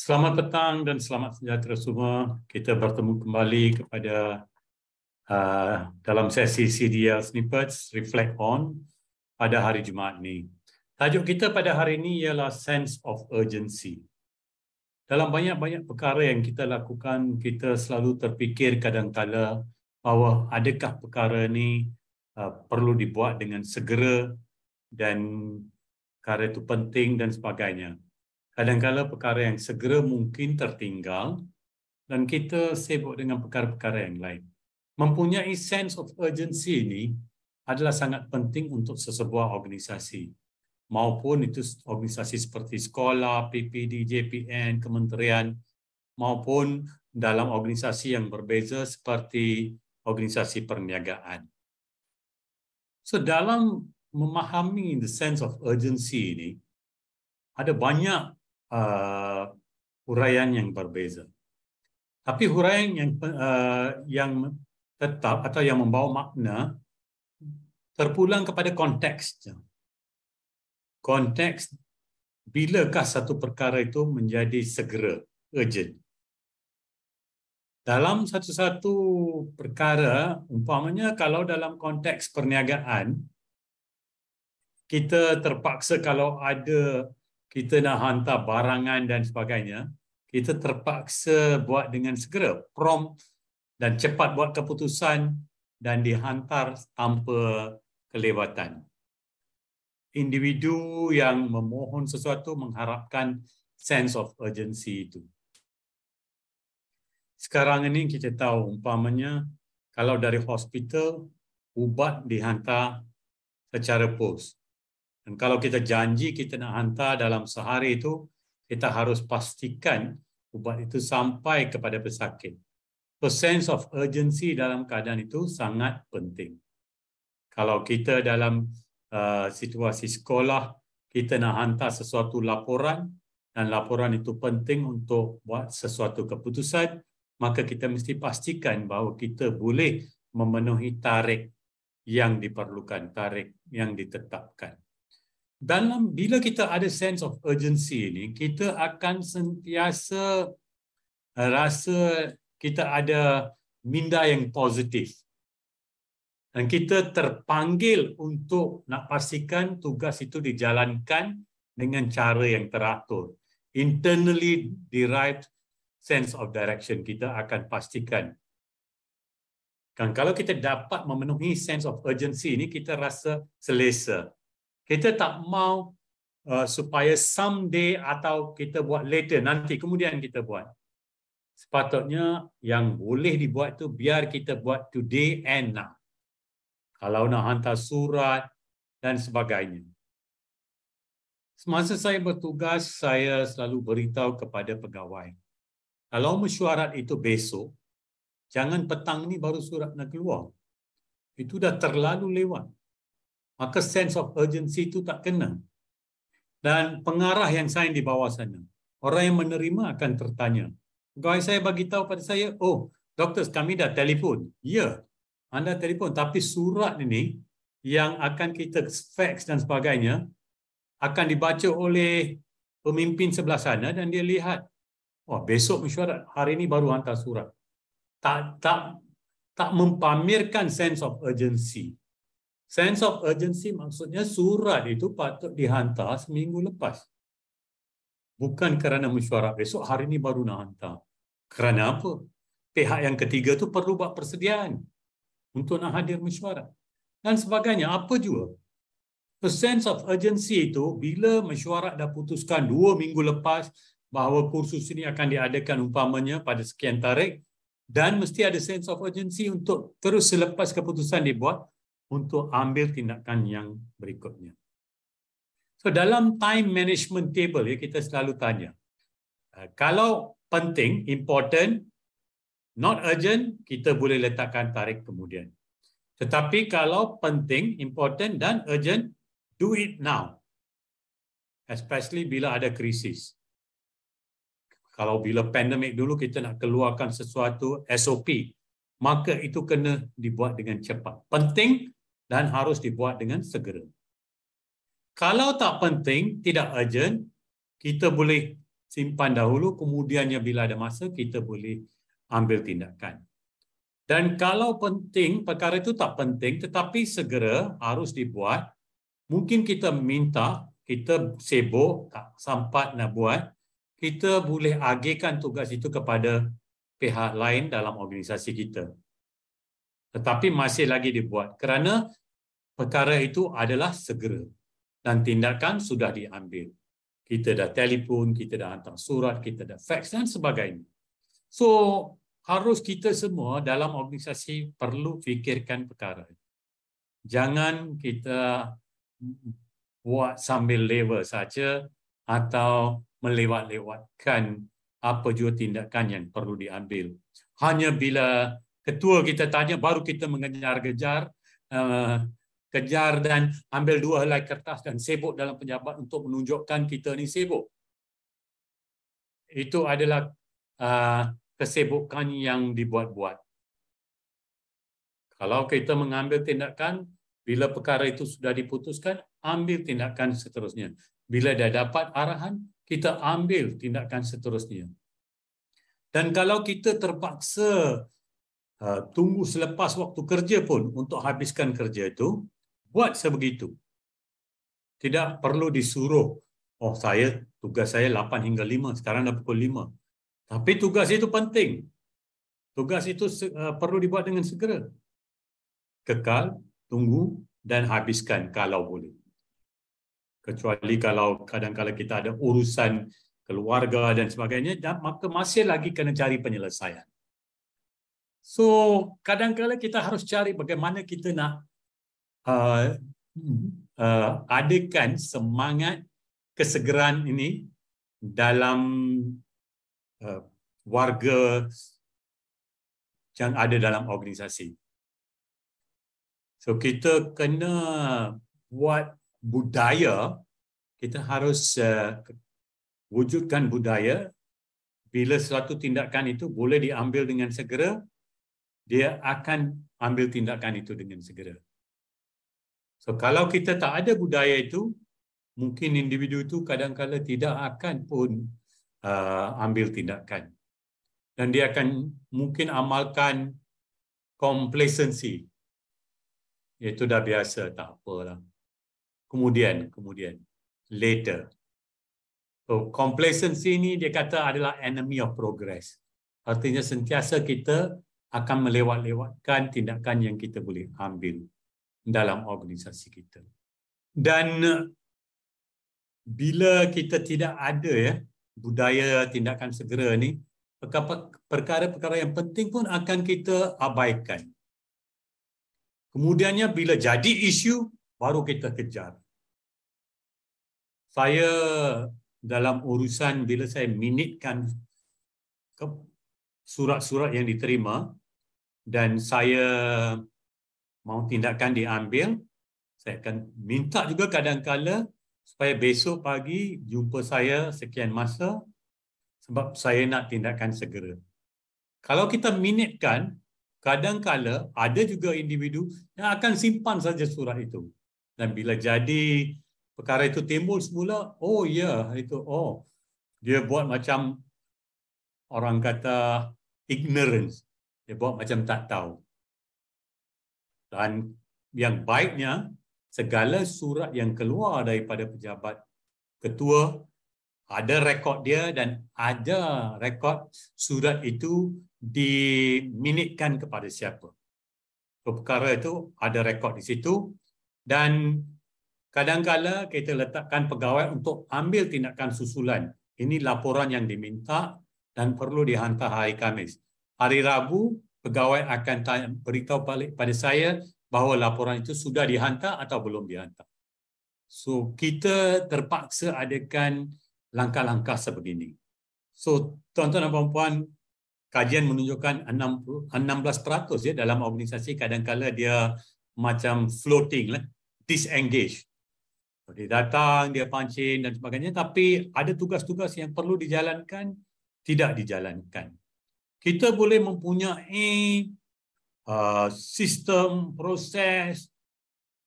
Selamat petang dan selamat sejahtera semua. Kita bertemu kembali kepada dalam sesi CDL Snippets Reflect On pada hari Jumaat ini. Tajuk kita pada hari ini ialah Sense of Urgency. Dalam banyak-banyak perkara yang kita lakukan, kita selalu terfikir kadang-kala bahawa adakah perkara ini perlu dibuat dengan segera dan perkara itu penting dan sebagainya. Kadang-kala perkara yang segera mungkin tertinggal dan kita sibuk dengan perkara-perkara yang lain. Mempunyai sense of urgency ini adalah sangat penting untuk sesebuah organisasi. Maupun itu organisasi seperti sekolah, PPD, JPN, kementerian, maupun dalam organisasi yang berbeza seperti organisasi perniagaan. So dalam memahami the sense of urgency ini, ada banyak huraian yang berbeza. Tapi huraian yang tetap atau yang membawa makna terpulang kepada konteksnya. Konteks bilakah satu perkara itu menjadi segera, urgent. Dalam satu-satu perkara, umpamanya kalau dalam konteks perniagaan, kita terpaksa kalau ada kita nak hantar barangan dan sebagainya, kita terpaksa buat dengan segera, prompt dan cepat buat keputusan dan dihantar tanpa kelewatan. Individu yang memohon sesuatu mengharapkan sense of urgency itu. Sekarang ini kita tahu umpamanya kalau dari hospital, ubat dihantar secara pos. Dan kalau kita janji kita nak hantar dalam sehari itu, kita harus pastikan ubat itu sampai kepada pesakit. So, sense of urgency dalam keadaan itu sangat penting. Kalau kita dalam situasi sekolah, kita nak hantar sesuatu laporan dan laporan itu penting untuk buat sesuatu keputusan, maka kita mesti pastikan bahawa kita boleh memenuhi tarikh yang diperlukan, tarikh yang ditetapkan. Bila kita ada sense of urgency ini, kita akan sentiasa rasa kita ada minda yang positif. Dan kita terpanggil untuk nak pastikan tugas itu dijalankan dengan cara yang teratur. Internally derived sense of direction kita akan pastikan. Dan kalau kita dapat memenuhi sense of urgency ini, kita rasa selesa. Kita tak mau supaya someday atau kita buat later, nanti kemudian kita buat. Sepatutnya yang boleh dibuat tu biar kita buat today and now. Kalau nak hantar surat dan sebagainya. Semasa saya bertugas, saya selalu beritahu kepada pegawai. Kalau mesyuarat itu besok, jangan petang ni baru surat nak keluar. Itu dah terlalu lewat. Maka sense of urgency itu tak kena. Dan pengarah yang sign di bawah sana, orang yang menerima akan tertanya. Pegawai saya bagi tahu pada saya, oh, doktor kami dah telefon. Ya, anda telefon. Tapi surat ini yang akan kita fax dan sebagainya akan dibaca oleh pemimpin sebelah sana dan dia lihat, oh, besok mesyuarat, hari ini baru hantar surat. Tak mempamerkan sense of urgency. Sense of urgency maksudnya surat itu patut dihantar seminggu lepas. Bukan kerana mesyuarat besok, hari ini baru nak hantar. Kerana apa? Pihak yang ketiga tu perlu buat persediaan untuk nak hadir mesyuarat. Dan sebagainya, apa jua. The sense of urgency itu, bila mesyuarat dah putuskan 2 minggu lepas bahawa kursus ini akan diadakan umpamanya pada sekian tarikh, dan mesti ada sense of urgency untuk terus selepas keputusan dibuat, untuk ambil tindakan yang berikutnya. So dalam time management table ya, kita selalu tanya, kalau penting, important, not urgent, kita boleh letakkan tarikh kemudian. Tetapi kalau penting, important dan urgent, do it now. Especially bila ada krisis. Kalau bila pandemik dulu kita nak keluarkan sesuatu SOP, maka itu kena dibuat dengan cepat. Penting dan harus dibuat dengan segera. Kalau tak penting, tidak urgent, kita boleh simpan dahulu, kemudiannya bila ada masa kita boleh ambil tindakan. Dan kalau penting, perkara itu tak penting tetapi segera harus dibuat, mungkin kita minta, kita sibuk, tak sempat nak buat, kita boleh agihkan tugas itu kepada pihak lain dalam organisasi kita. Tetapi masih lagi dibuat kerana perkara itu adalah segera dan tindakan sudah diambil. Kita dah telefon, kita dah hantar surat, kita dah fax dan sebagainya. So, harus kita semua dalam organisasi perlu fikirkan perkara. Jangan kita buat sambil lewa saja atau melewat-lewatkan apa jua tindakan yang perlu diambil. Hanya bila ketua kita tanya, baru kita mengejar-kejar, kejar dan ambil 2 helai kertas dan sibuk dalam pejabat untuk menunjukkan kita ni sibuk. Itu adalah kesibukan yang dibuat-buat. Kalau kita mengambil tindakan, bila perkara itu sudah diputuskan, ambil tindakan seterusnya. Bila dah dapat arahan, kita ambil tindakan seterusnya. Dan kalau kita terpaksa tunggu selepas waktu kerja pun untuk habiskan kerja itu, buat sebegitu. Tidak perlu disuruh, oh tugas saya 8 hingga 5, sekarang dah pukul 5. Tapi tugas itu penting. Tugas itu perlu dibuat dengan segera. Kekal, tunggu dan habiskan kalau boleh. Kecuali kalau kadang-kadang kita ada urusan keluarga dan sebagainya, maka masih lagi kena cari penyelesaian. So, kadang-kadang kita harus cari bagaimana kita nak adakan semangat kesegeran ini dalam warga yang ada dalam organisasi. So, kita kena buat budaya, kita harus wujudkan budaya bila suatu tindakan itu boleh diambil dengan segera, dia akan ambil tindakan itu dengan segera. So, kalau kita tak ada budaya itu, mungkin individu itu kadang-kadang tidak akan pun ambil tindakan. Dan dia akan mungkin amalkan complacency. Itu dah biasa, tak apalah. Kemudian, later. So, complacency ni dia kata adalah enemy of progress. Artinya sentiasa kita akan melewat-lewatkan tindakan yang kita boleh ambil dalam organisasi kita. Dan bila kita tidak ada budaya tindakan segera ni, perkara-perkara yang penting pun akan kita abaikan. Kemudiannya bila jadi isu, baru kita kejar. Saya dalam urusan bila saya minitkan surat-surat yang diterima dan saya mau tindakan diambil, saya akan minta juga kadang-kala supaya besok pagi jumpa saya sekian masa sebab saya nak tindakan segera. Kalau kita minitkan, kadang-kala ada juga individu yang akan simpan saja surat itu. Dan bila jadi perkara itu timbul semula, oh ya, dia buat macam orang kata ignorance. Dia buat macam tak tahu. Dan yang baiknya, segala surat yang keluar daripada pejabat ketua, ada rekod dia dan ada rekod surat itu diminitkan kepada siapa. Perkara itu ada rekod di situ dan kadang-kala kita letakkan pegawai untuk ambil tindakan susulan. Ini laporan yang diminta dan perlu dihantar hari Khamis. Hari Rabu, pegawai akan beritahu balik pada saya bahawa laporan itu sudah dihantar atau belum dihantar. So, kita terpaksa adakan langkah-langkah sebegini. So, tuan-tuan dan puan-puan, kajian menunjukkan 16% dalam organisasi kadang-kala dia macam floating, disengage. Dia datang, dia pancing dan sebagainya, tapi ada tugas-tugas yang perlu dijalankan, tidak dijalankan. Kita boleh mempunyai sistem, proses,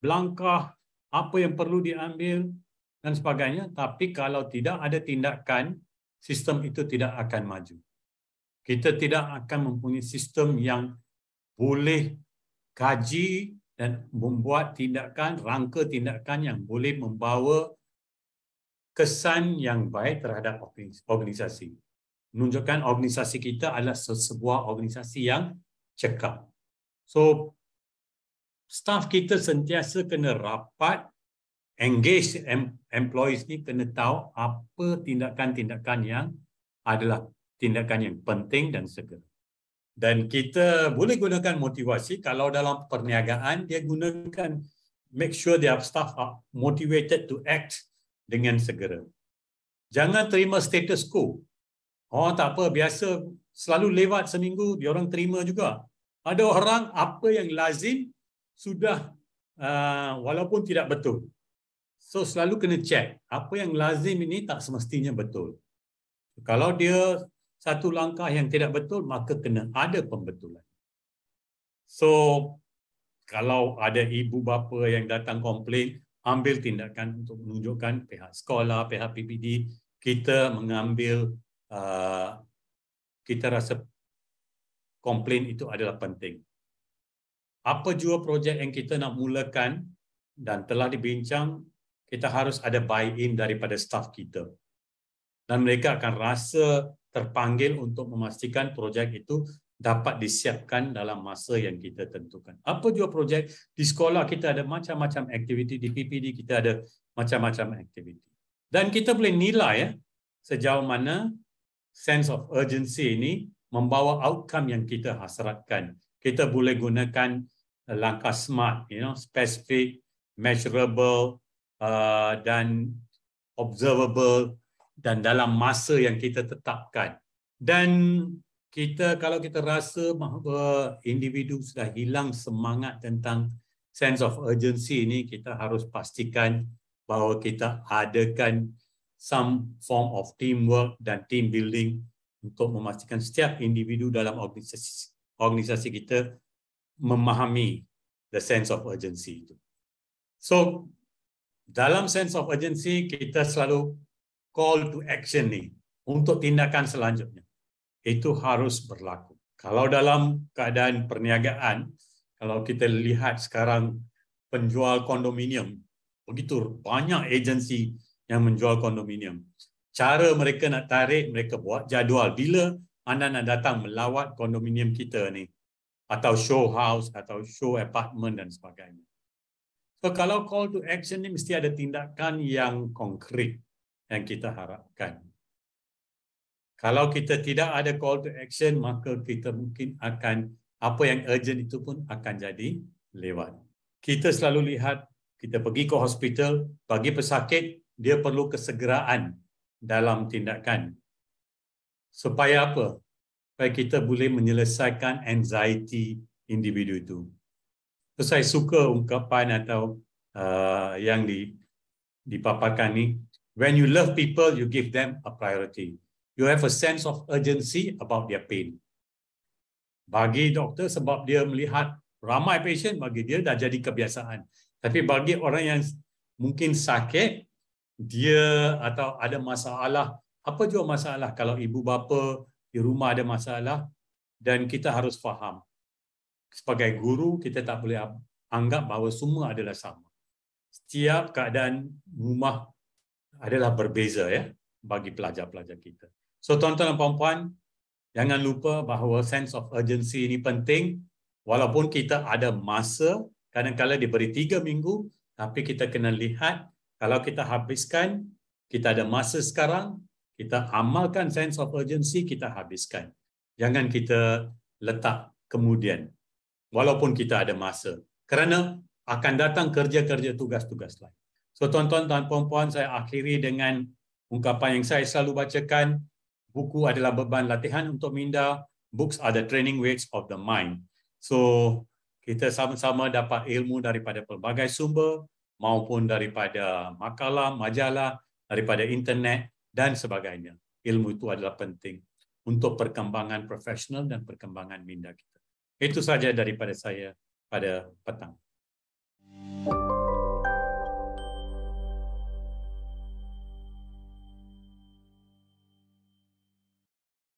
langkah, apa yang perlu diambil dan sebagainya, tapi kalau tidak ada tindakan sistem itu tidak akan maju. Kita tidak akan mempunyai sistem yang boleh kaji dan membuat tindakan, rangka tindakan yang boleh membawa kesan yang baik terhadap organisasi. Menunjukkan organisasi kita adalah sebuah organisasi yang cekap. So, staff kita sentiasa kena rapat, engage employees ni kena tahu apa tindakan-tindakan yang adalah tindakan yang penting dan segera. Dan kita boleh gunakan motivasi kalau dalam perniagaan dia gunakan make sure their staff are motivated to act dengan segera. Jangan terima status quo. Oh tak apa, biasa selalu lewat seminggu dia orang terima juga. Ada orang apa yang lazim sudah walaupun tidak betul. So selalu kena check apa yang lazim ini tak semestinya betul. Kalau dia satu langkah yang tidak betul, maka kena ada pembetulan. So, kalau ada ibu bapa yang datang komplain, ambil tindakan untuk menunjukkan pihak sekolah, pihak PPD, kita mengambil, kita rasa komplain itu adalah penting. Apa jua projek yang kita nak mulakan dan telah dibincang, kita harus ada buy-in daripada staf kita. Dan mereka akan rasa terpanggil untuk memastikan projek itu dapat disiapkan dalam masa yang kita tentukan. Apa jua projek, di sekolah kita ada macam-macam aktiviti, di PPD kita ada macam-macam aktiviti. Dan kita boleh nilai sejauh mana sense of urgency ini membawa outcome yang kita hasratkan. Kita boleh gunakan langkah SMART, specific, measurable, dan observable, dan dalam masa yang kita tetapkan. Dan kita, kalau kita rasa bahawa individu sudah hilang semangat tentang sense of urgency ini, kita harus pastikan bahawa kita adakan some form of teamwork dan team building untuk memastikan setiap individu dalam organisasi kita memahami the sense of urgency itu. So, dalam sense of urgency, kita selalu call to action ni untuk tindakan selanjutnya. Itu harus berlaku. Kalau dalam keadaan perniagaan, kalau kita lihat sekarang penjual kondominium, begitu banyak agensi yang menjual kondominium. Cara mereka nak tarik, mereka buat jadual. Bila anda nak datang melawat kondominium kita ni, atau show house, atau show apartment dan sebagainya. So kalau call to action ni mesti ada tindakan yang konkret yang kita harapkan. Kalau kita tidak ada call to action, maka kita mungkin akan, apa yang urgent itu pun akan jadi lewat. Kita selalu lihat, kita pergi ke hospital, bagi pesakit, dia perlu kesegeraan dalam tindakan. Supaya apa? Supaya kita boleh menyelesaikan anxiety individu itu. So, saya suka ungkapan atau yang dipaparkan ni, when you love people, you give them a priority. You have a sense of urgency about their pain. Bagi doktor, sebab dia melihat ramai patient, bagi dia dah jadi kebiasaan. Tapi bagi orang yang mungkin sakit, dia atau ada masalah, apa jua masalah, kalau ibu bapa di rumah ada masalah, dan kita harus faham. Sebagai guru, kita tak boleh anggap bahawa semua adalah sama. Setiap keadaan rumah adalah berbeza bagi pelajar-pelajar kita. So tuan-tuan dan puan-puan, jangan lupa bahawa sense of urgency ini penting. Walaupun kita ada masa, kadang-kadang diberi 3 minggu, tapi kita kena lihat, kalau kita habiskan, kita ada masa sekarang, kita amalkan sense of urgency, kita habiskan. Jangan kita letak kemudian, walaupun kita ada masa. Kerana akan datang kerja-kerja tugas-tugas lain. So tuan-tuan dan puan-puan, saya akhiri dengan ungkapan yang saya selalu bacakan. Buku adalah beban latihan untuk minda. Books are the training weights of the mind. So, kita sama-sama dapat ilmu daripada pelbagai sumber maupun daripada makalah, majalah, daripada internet dan sebagainya. Ilmu itu adalah penting untuk perkembangan profesional dan perkembangan minda kita. Itu saja daripada saya pada petang.